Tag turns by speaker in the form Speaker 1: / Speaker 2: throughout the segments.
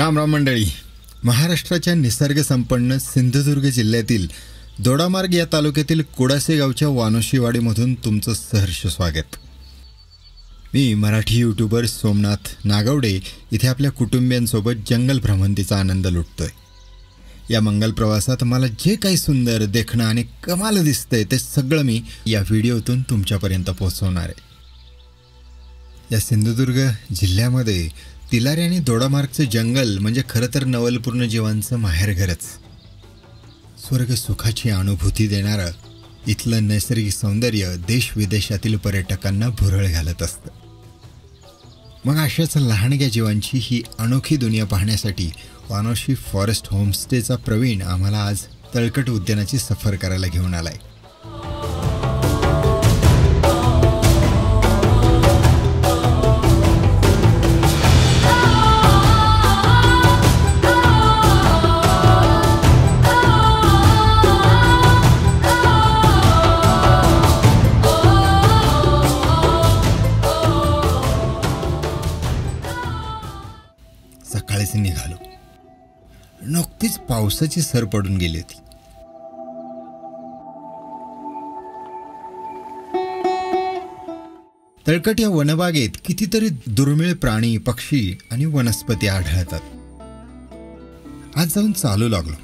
Speaker 1: राम राम मंडळी. महाराष्ट्राच्या निसर्गसंपन्न सिंधुदुर्ग जिल्ह्यातील दोडामार्ग या तालुक्यातील कुडासे गावच्या वानोशीवाडीमधून तुमचं सहर्ष स्वागत. मी मराठी यूट्यूबर सोमनाथ नागवडे इथे आपल्या कुटुंबियांसोबत जंगल भ्रमंतीचा आनंद लुटतोय. या मंगल प्रवासात मला जे काही सुंदर देखणं आणि कमाल दिसतंय ते सगळं मी या व्हिडिओतून तुमच्यापर्यंत पोहोचवणार आहे. या सिंधुदुर्ग जिल्ह्यामध्ये तिलारी आणि दोडामार्गचं जंगल म्हणजे खरं तर नवलपूर्ण जीवांचं माहेरघरच. स्वर्ग सुखाची अनुभूती देणारं इथलं नैसर्गिक सौंदर्य देश विदेशातील पर्यटकांना भुरळ घालत असतं. मग अशाच लहानग्या जीवांची ही अनोखी दुनिया पाहण्यासाठी वानोशी फॉरेस्ट होमस्टेचा प्रवीण आम्हाला आज तळकट उद्यानाची सफर करायला घेऊन आलाय. सकाळीच निघालो. नुकतीच पावसाची सर पडून गेली होती. तळकट या वनबागेत कितीतरी दुर्मिळ प्राणी, पक्षी आणि वनस्पती आढळतात. आज जाऊन चालू लागलो.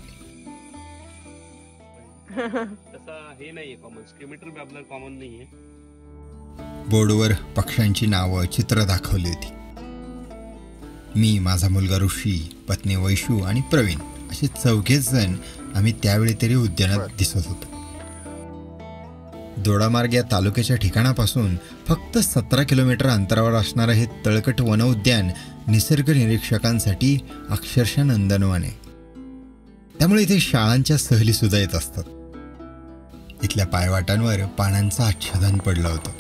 Speaker 2: हे नाहीये कॉमन, स्किमेटर बॅबलर कॉमन नाहीये.
Speaker 1: बोर्डवर पक्ष्यांची नावं, चित्र दाखवली होती. मी, माझा मुलगा ऋषी, पत्नी वैशू आणि प्रवीण असे 4 जण आम्ही त्यावेळी तरी उद्यानात दिसत होतो. दोडामार्ग या तालुक्याच्या ठिकाणापासून फक्त 17 किलोमीटर अंतरावर असणारं हे तळकट वन उद्यान निसर्ग निरीक्षकांसाठी अक्षरशः नंदनवन आहे. त्यामुळे इथे शाळांच्या सहली सुद्धा येत असतात. इथल्या पायवाटांवर पानांचं आच्छादन पडलं होतं.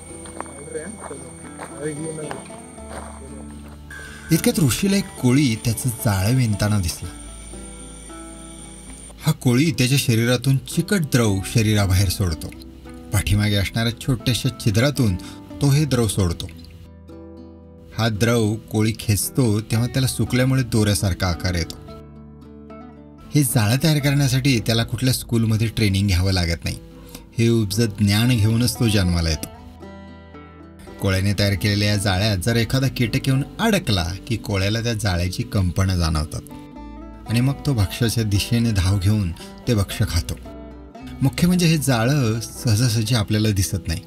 Speaker 1: इतक्यात ऋषीला एक कोळी त्याचं जाळं विणताना दिसला. हा कोळी त्याच्या शरीरातून चिकट द्रव शरीराबाहेर सोडतो. पाठीमागे असणाऱ्या छोट्याशा छिद्रातून तो हे द्रव सोडतो. हा द्रव कोळी खेचतो तेव्हा त्याला सुकल्यामुळे दोऱ्यासारखा आकार येतो. हे जाळं तयार करण्यासाठी त्याला कुठल्या स्कूलमध्ये ट्रेनिंग घ्यावं लागत नाही. हे उपजत ज्ञान घेऊनच तो जन्माला येतो. कोळ्याने तयार केलेल्या या जाळ्यात जर एखादा कीटक येऊन अडकला की कोळ्याला त्या जाळ्याची कंपनं जाणवतात आणि मग तो भक्ष्याच्या दिशेने धाव घेऊन ते भक्ष्य खातो. मुख्य म्हणजे हे जाळं सहजासहजी आपल्याला दिसत नाही.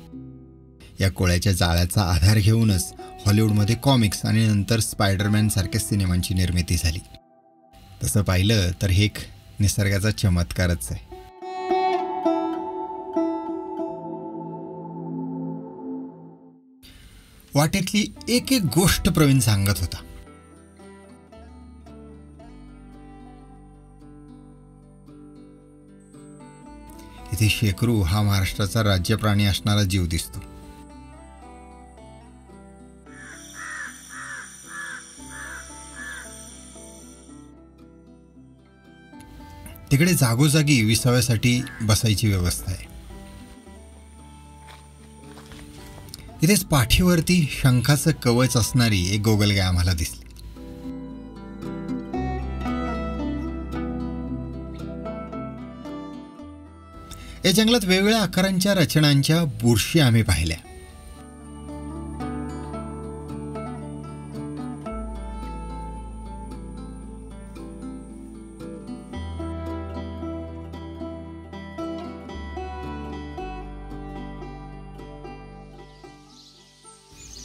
Speaker 1: या कोळ्याच्या जाळ्याचा आधार घेऊनच हॉलिवूडमध्ये कॉमिक्स आणि नंतर स्पायडरमॅन सारख्या सिनेमांची निर्मिती झाली. तसं पाहिलं तर हे एक निसर्गाचा चमत्कारच आहे. वाटेतली एक एक गोष्ट प्रवीण सांगत होता. इथे शेकरू हा महाराष्ट्राचा राज्य प्राणी असणारा जीव दिसतो. तिकडे जागोजागी विसाव्यासाठी बसायची व्यवस्था आहे. इथेच पाठीवरती शंखाचं कवच असणारी एक गोगलगाय आम्हाला दिसली. या जंगलात वेगवेगळ्या आकारांच्या रचनांच्या बुरशी आम्ही पाहिल्या.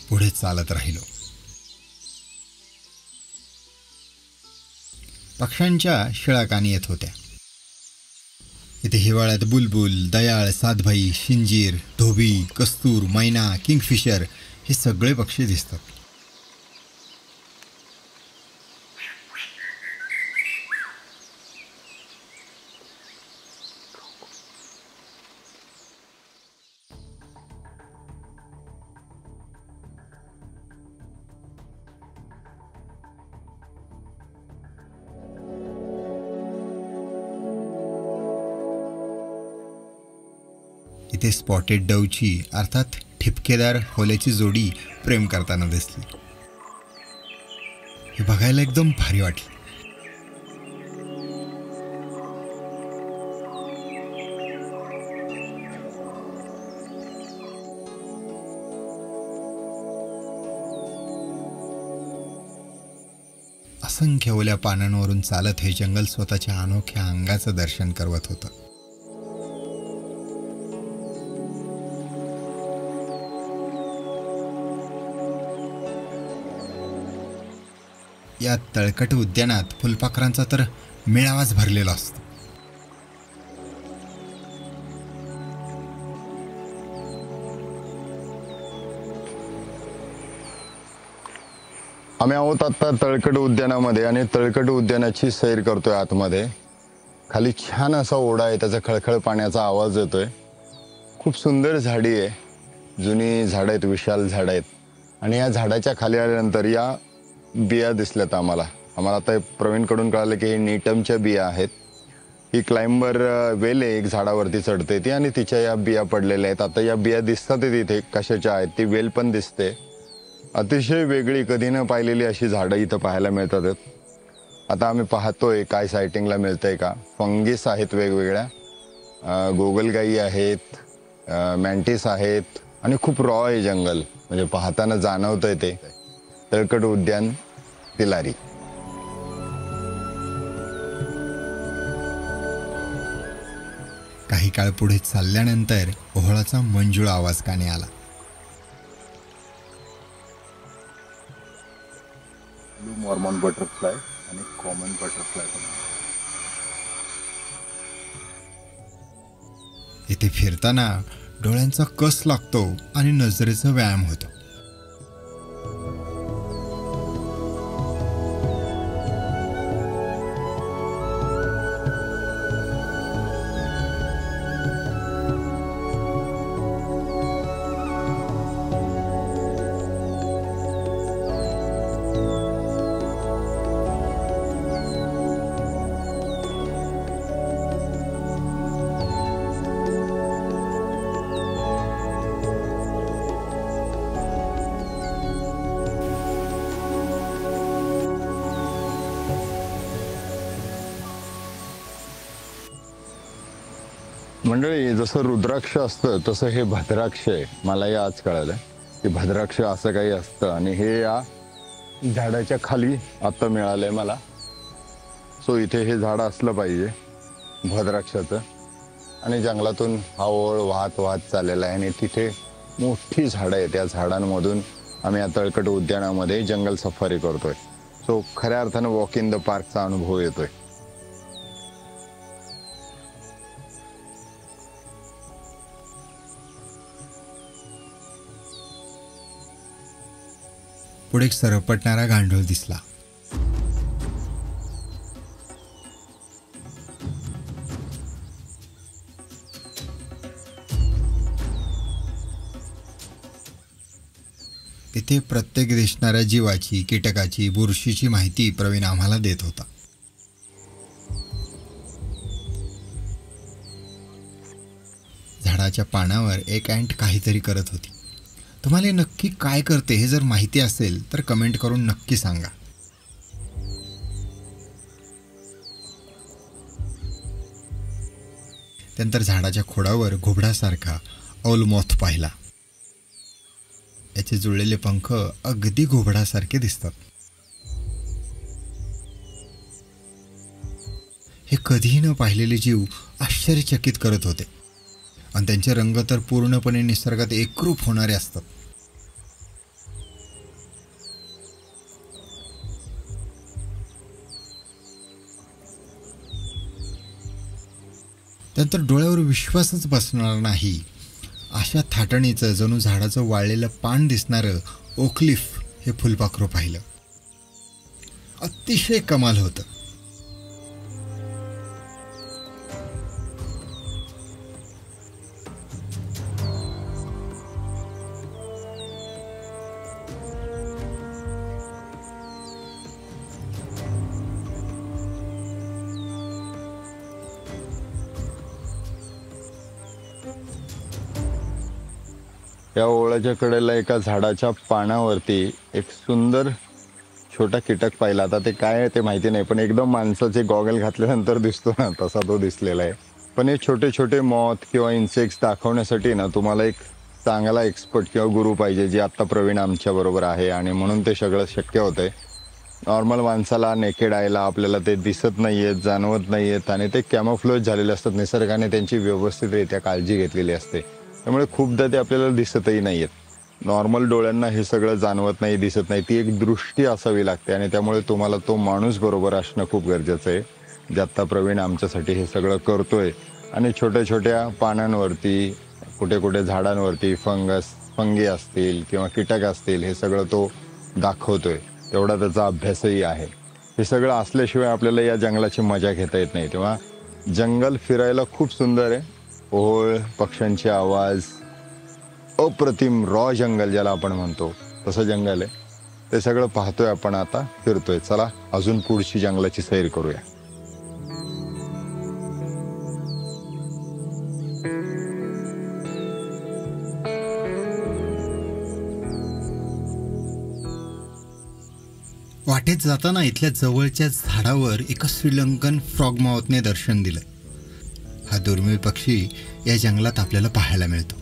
Speaker 1: पुढे चालत राहिलो. पक्ष्यांच्या शिळा कानी येत होत्या. इथे हिवाळ्यात बुलबुल, दयाळ, सातभाई, शिंजीर, धोबी, कस्तूर, मैना, किंगफिशर हे सगळे पक्षी दिसतात. इथे स्पॉटेड डवची अर्थात ठिपकेदार होल्याची जोडी प्रेम करताना दिसली. हे बघायला एकदम भारी वाटलं. असंख्य ओल्या पानांवरून चालत हे जंगल स्वतःच्या अनोख्या अंगाचं दर्शन करवत होतं. या तळकट उद्यानात फुलपाखरांचा तर मेळावाच भरलेला असतो.
Speaker 3: आम्ही आहोत आता तळकट उद्यानामध्ये आणि तळकट उद्यानाची सैर करतोय. आतमध्ये खाली छान असा ओढा आहे, त्याचा खळखळ पाण्याचा आवाज येतोय. खूप सुंदर झाडी आहे, जुनी झाडं आहेत, विशाल झाडं आहेत. आणि या झाडाच्या खाली आल्यानंतर या बिया दिसल्यात आम्हाला आता प्रवीणकडून कळालं की हे नीटमच्या बिया आहेत. ही क्लाइंबर वेल आहे, एक झाडावरती चढते ती आणि तिच्या या बिया पडलेल्या आहेत. आता या बिया दिसतात तिथे कशाच्या आहेत, ती वेल पण दिसते. अतिशय वेगळी, कधी न पाहिलेली अशी झाडं इथं पाहायला मिळतात. आता आम्ही पाहतोय काय सायटिंगला मिळतंय का. फंगीस आहेत वेगवेगळ्या, गोगलगाई आहेत, मॅन्टिस आहेत आणि खूप रॉ आहे जंगल, म्हणजे पाहताना जाणवतंय ते. तळकट उद्यान तिलारी.
Speaker 1: काही काळ पुढे चालल्यानंतर ओहळाचा मंजूळ आवाज कानी आला.
Speaker 3: ब्लू मॉर्मॉन बटरफ्लाय आणि कॉमन बटरफ्लाय पण.
Speaker 1: इथे फिरताना डोळ्यांचा कस लागतो आणि नजरेचा व्यायाम होतो.
Speaker 3: मंडळी, जसं रुद्राक्ष असतं तसं हे भद्राक्ष आहे. मलाही आज कळालं की भद्राक्ष असं काही असतं आणि हे या झाडाच्या खाली आता मिळालंय मला. सो इथे हे झाड असलं पाहिजे भद्राक्षाचं. आणि जंगलातून हा ओळ वाहत वाहत चाललेला आहे आणि तिथे मोठी झाडं आहेत. त्या झाडांमधून आम्ही या तळकट उद्यानामध्ये जंगल सफारी करतोय. सो खऱ्या अर्थानं वॉक इन द पार्कचा अनुभव येतोय.
Speaker 1: पुढे एक सरपटणारा गांडूळ दिसला. तिथे प्रत्येक दिसणाऱ्या जीवाची, कीटकाची, बुरशीची माहिती प्रवीण आम्हाला देत होता. झाडाच्या पानावर एक अँट काहीतरी करत होती. तुम्हाला नक्की काय करते हे जर माहिती असेल तर कमेंट करून नक्की सांगा. त्यानंतर झाडाच्या खोडावर घोबडासारखा औल मॉथ पाहिला. याचे जुळलेले पंख अगदी घोबडासारखे दिसतात. हे कधीही न पाहिलेले जीव आश्चर्यचकित करत होते आणि त्यांचे रंग तर पूर्णपणे निसर्गात एकरूप होणारे असतात. त्यानंतर डोळ्यावर विश्वासच बसणार नाही अशा थाटणीचं, जणू झाडाचं वाळलेलं पान दिसणारं ओकलिफ हे फुलपाखरू पाहिलं. अतिशय कमाल होतं.
Speaker 3: या ओळ्याच्या कडेला एका झाडाच्या पानावरती एक सुंदर छोटा कीटक पाहिला. आता ते काय आहे ते माहिती नाही, पण एकदम माणसाचे गॉगल घातल्यानंतर दिसतो ना तसा तो दिसलेला आहे. पण हे छोटे छोटे मॉथ किंवा इन्सेक्ट्स दाखवण्यासाठी ना तुम्हाला एक चांगला एक्सपर्ट किंवा गुरु पाहिजे, जे आत्ता प्रवीण आमच्या बरोबर आहे आणि म्हणून ते सगळं शक्य होतंय. नॉर्मल माणसाला नेकेड आयला आपल्याला ते दिसत नाही आहेत, जाणवत नाही आहेत आणि ते कॅमोफ्लोज झालेले असतात. निसर्गाने त्यांची व्यवस्थितरित्या काळजी घेतलेली असते, त्यामुळे खूपदा ते आपल्याला दिसतही नाही आहेत. नॉर्मल डोळ्यांना हे सगळं जाणवत नाही, दिसत नाही. ती एक दृष्टी असावी लागते आणि त्यामुळे तुम्हाला तो माणूस बरोबर असणं खूप गरजेचं आहे. दत्ता प्रवीण आमच्यासाठी हे सगळं करतोय आणि छोट्या छोट्या पानांवरती, कुठे कुठे झाडांवरती फंगी असतील किंवा कीटक असतील, हे सगळं तो दाखवतोय. तेवढा त्याचा अभ्यासही आहे. हे सगळं असल्याशिवाय आपल्याला या जंगलाची मजा घेता येत नाही. तेव्हा जंगल फिरायला खूप सुंदर आहे. ओळ, पक्ष्यांचे आवाज, अप्रतिम रॉ जंगल ज्याला आपण म्हणतो तसं जंगल आहे. ते सगळं पाहतोय आपण, आता फिरतोय. चला अजून पुढची जंगलाची सैर करूया.
Speaker 1: वाटेत जाताना इथल्या जवळच्या झाडावर एका श्रीलंकन फ्रॉग माउथने दर्शन दिलं. हा दुर्मिळ पक्षी या जंगलात आपल्याला पाहायला मिळतो.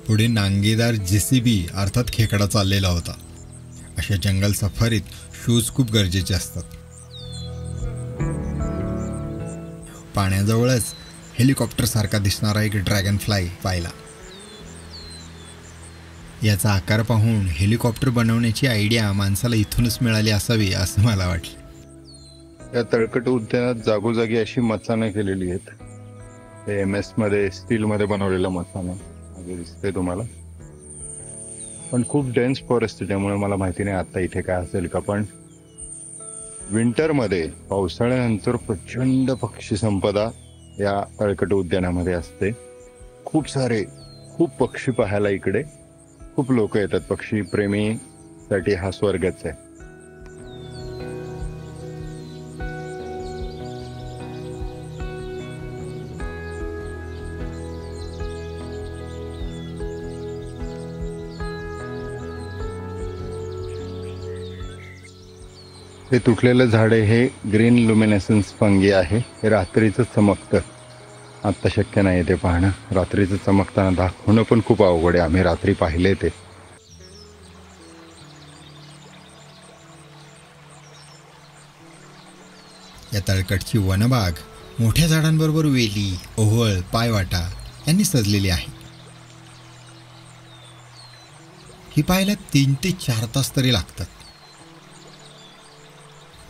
Speaker 1: पुढे नांगेदार जेसीबी अर्थात खेकडा चाललेला होता. अशा जंगल सफारीत शूज खूप गरजेचे असतात. पाण्याजवळच हेलिकॉप्टर सारखा दिसणारा एक ड्रॅगन फ्लाय पाहिला. याचा आकार पाहून हेलिकॉप्टर बनवण्याची आयडिया माणसाला इथूनच मिळाली असावी असं मला वाटलं.
Speaker 3: या तळकट उद्यानात जागोजागी अशी मचाणं केलेली आहेत. ते MS मध्ये, स्टीलमध्ये बनवलेलं मचाणं दिसतंय तुम्हाला. पण खूप डेन्स फॉरेस्ट, त्यामुळे मला माहिती नाही आता इथे काय असेल का. पण विंटरमध्ये, पावसाळ्यानंतर प्रचंड पक्षी संपदा या तळकट उद्यानामध्ये असते. खूप पक्षी पाहायला इकडे खूप लोक येतात. पक्षी प्रेमीसाठी हा स्वर्गच आहे. हे तुटलेलं झाड आहे, हे ग्रीन लुमिनेसन्स फंगी आहे. हे रात्रीचं चमकतं. आत्ता शक्य नाही ते पाहणं. रात्रीचं चमकताना दाखवणं पण खूप अवघड आहे. आम्ही रात्री पाहिले ते.
Speaker 1: या तळकटची वनबाग मोठ्या झाडांबरोबर वेली, ओहळ, पायवाटा यांनी सजलेली आहे. ही पाहायला 3 ते 4 तास तरी लागतात.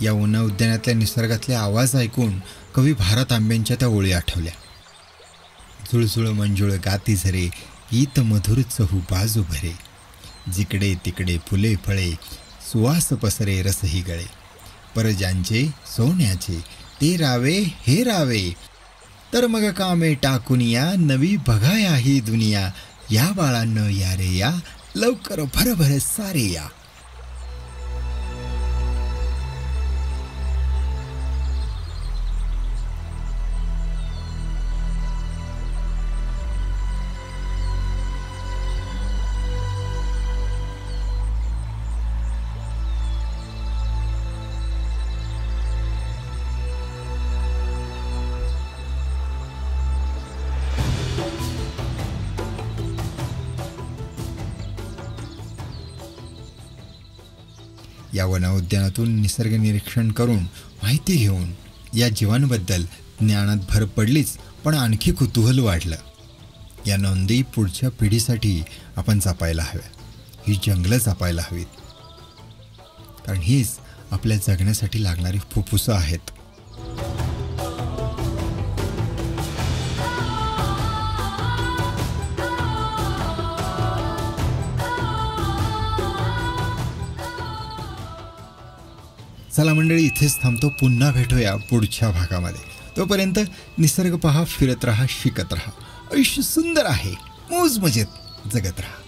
Speaker 1: या वन उद्यानातल्या निसर्गातले आवाज ऐकून कवी भारत आंब्यांच्या त्या ओळी आठवल्या. झुळझुळ मंजुळ गाती झरे, गीत मधुर चहू बाजू भरे, जिकडे तिकडे फुले फळे, सुवास पसरे रसही गळे, परजांचे सोन्याचे ते रावे हे रावे, तर मग कामे टाकूनिया नवी बघाया ही दुनिया, या बाळांनो या रे या, लवकर भरभर सारे या. या वन उद्यानातून निसर्ग निरीक्षण करून माहिती घेऊन या जीवांबद्दल ज्ञानात भर पडलीच, पण आणखी कुतूहल वाढलं. या नोंदी पुढच्या पिढीसाठी आपण जपायला हव्या. ही जंगलं जपायला हवीत, कारण हीच आपल्या जगण्यासाठी लागणारी फुफ्फुसं आहेत. चला मंडळी, इथेच थांबतो. पुन्हा भेटूया पुढच्या भागामध्ये. तोपर्यंत निसर्ग पहा, फिरत राहा, शिकत राहा. आयुष्य सुंदर आहे, मौज मजेत जगत राहा.